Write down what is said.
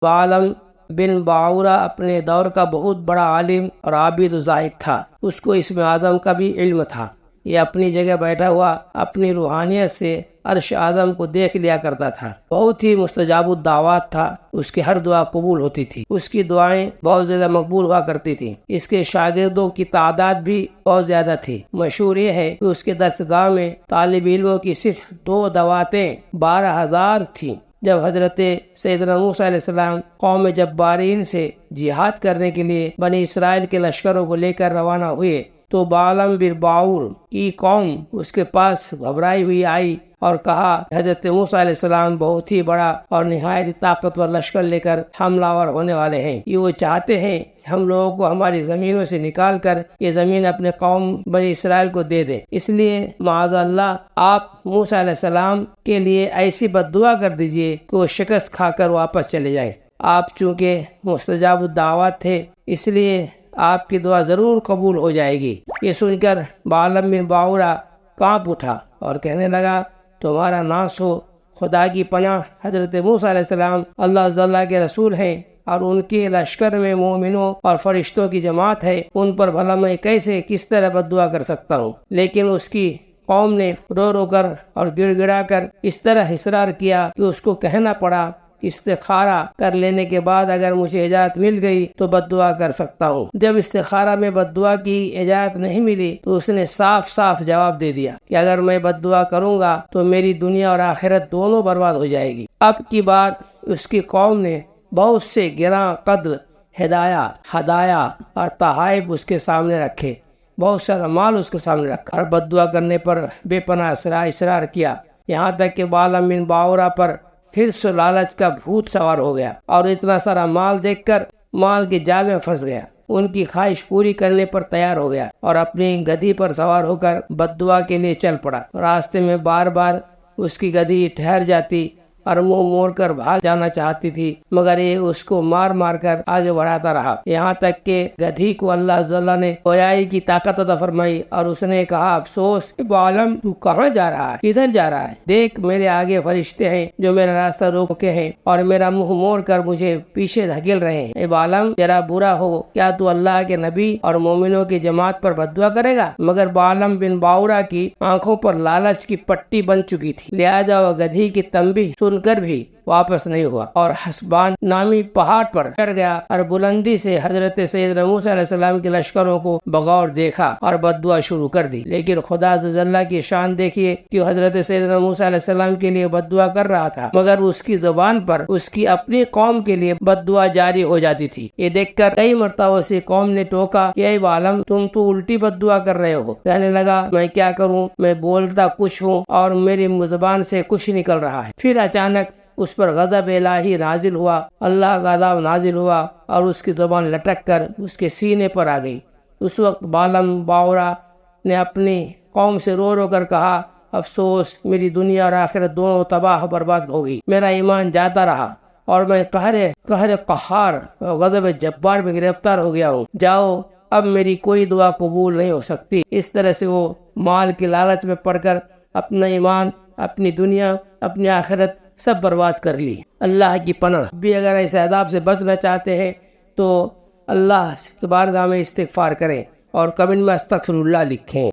بعلم بن باورا اپنے دور کا بہت بڑا عالم اور عابد و زاہد تھا، اس کو اسم اعظم کا بھی علم تھا۔ یہ اپنی جگہ بیٹھا ہوا اپنی روحانیت سے عرش اعظم کو دیکھ لیا کرتا تھا۔ بہت ہی مستجاب الدعوات تھا، اس کی ہر دعا قبول ہوتی تھی، اس کی دعائیں بہت زیادہ مقبول ہوا کرتی تھیں۔ اس کے شاگردوں کی تعداد بھی بہت زیادہ تھی۔ مشہور یہ ہے کہ اس کے درسگاہ میں طالب علموں کی صرف 2 دعوتیں 12,000 تھیں۔ جب حضرت سیدنا موسیٰ علیہ السلام قوم جبارین سے جہاد کرنے کے لیے بنی اسرائیل کے لشکروں کو لے کر روانہ ہوئے تو بعلم بن باور کی قوم اس کے پاس گھبرائی ہوئی آئی اور کہا حضرت موسیٰ علیہ السلام بہت ہی بڑا اور نہایت طاقتور لشکر لے کر حملہ آور ہونے والے ہیں، یہ وہ چاہتے ہیں کہ ہم لوگوں کو ہماری زمینوں سے نکال کر یہ زمین اپنے قوم بنی اسرائیل کو دے دیں، اس لیے معاذ اللہ آپ موسیٰ علیہ السلام کے لیے ایسی بد دعا کر دیجئے کہ وہ شکست کھا کر واپس چلے جائیں۔ آپ چونکہ مستجاب الدعوات تھے اس لیے آپ کی دعا ضرور قبول ہو جائے گی۔ یہ سن کر بعلم بن باورا کانپ اٹھا اور کہنے لگا تمہارا ناس ہو، خدا کی پناہ، حضرت موسیٰ علیہ السلام اللہ جل کے رسول ہیں اور ان کے لشکر میں مومنوں اور فرشتوں کی جماعت ہے، ان پر بھلا میں کس طرح بد دعا کر سکتا ہوں؟ لیکن اس کی قوم نے رو رو کر اور گڑ گڑا کر اس طرح اصرار کیا کہ اس کو کہنا پڑا استخارہ کر لینے کے بعد اگر مجھے اجازت مل گئی تو بد دعا کر سکتا ہوں۔ جب استخارہ میں بد دعا کی اجازت نہیں ملی تو اس نے صاف صاف جواب دے دیا کہ اگر میں بد دعا کروں گا تو میری دنیا اور آخرت دونوں برباد ہو جائے گی۔ اب کی بار اس کی قوم نے بہت سے گراں قدر ہدایا اور تحائف اس کے سامنے رکھے، بہت سارا مال اس کے سامنے رکھا اور بد دعا کرنے پر بے پناہ اصرار کیا، یہاں تک کہ بعلم بن باورا پر پھر سے لالچ کا بھوت سوار ہو گیا اور اتنا سارا مال دیکھ کر مال کے جال میں پھنس گیا۔ ان کی خواہش پوری کرنے پر تیار ہو گیا اور اپنی گدھی پر سوار ہو کر بد دعا کے لیے چل پڑا۔ راستے میں بار بار اس کی گدھی ٹھہر جاتی اور منہ موڑ کر بھاگ جانا چاہتی تھی، مگر یہ اس کو مار مار کر آگے بڑھاتا رہا، یہاں تک کہ گدھی کو اللہ جل نے گویائی کی طاقت عطا فرمائی اور اس نے کہا افسوس بعلم تو کہاں جا رہا ہے، کدھر جا رہا ہے؟ دیکھ میرے آگے فرشتے ہیں جو میرا راستہ روکے ہیں اور میرا منہ موڑ کر مجھے پیچھے دھکیل رہے ہیں۔ اے بعلم ذرا برا ہو، کیا تو اللہ کے نبی اور مومنوں کی جماعت پر بد دعا کرے گا؟ مگر بعلم بن باورا کی آنکھوں پر لالچ کی پٹی بن چکی تھی، لہذا وہ گدھی کی تنبیہ سن کر بھی واپس نہیں ہوا اور حسبان نامی پہاڑ پر چڑھ گیا اور بلندی سے حضرت سیدنا موسیٰ علیہ السلام کے لشکروں کو بغور دیکھا اور بد دعا شروع کر دی۔ لیکن خدا جل کی شان دیکھیے کہ حضرت سیدنا موسیٰ علیہ السلام کے لیے بد دعا کر رہا تھا، مگر اس کی زبان پر اس کی اپنی قوم کے لیے بد دعا جاری ہو جاتی تھی۔ یہ دیکھ کر کئی مرتبہ اسی قوم نے ٹوکا کہ اے بعلم تم تو الٹی بد دعا کر رہے ہو۔ کہنے لگا میں کیا کروں، میں بولتا کچھ ہوں اور میری زبان سے کچھ نکل رہا ہے۔ پھر اچانک اس پر غضب الہی نازل ہوا، اللہ کا عذاب نازل ہوا اور اس کی زبان لٹک کر اس کے سینے پر آ گئی۔ اس وقت بعلم باورا نے اپنی قوم سے رو رو کر کہا افسوس میری دنیا اور آخرت دونوں تباہ و برباد ہو گئی، میرا ایمان جاتا رہا اور میں قہر قہار غضب جبار میں گرفتار ہو گیا ہوں، جاؤ اب میری کوئی دعا قبول نہیں ہو سکتی۔ اس طرح سے وہ مال کی لالچ میں پڑ کر اپنا ایمان، اپنی دنیا، اپنی آخرت سب برباد کر لی۔ اللہ کی پناہ بھی اگر ایسے عذاب سے بچنا چاہتے ہیں تو اللہ کی بارگاہ میں استغفار کریں اور کمنٹ میں استغفر اللہ لکھیں۔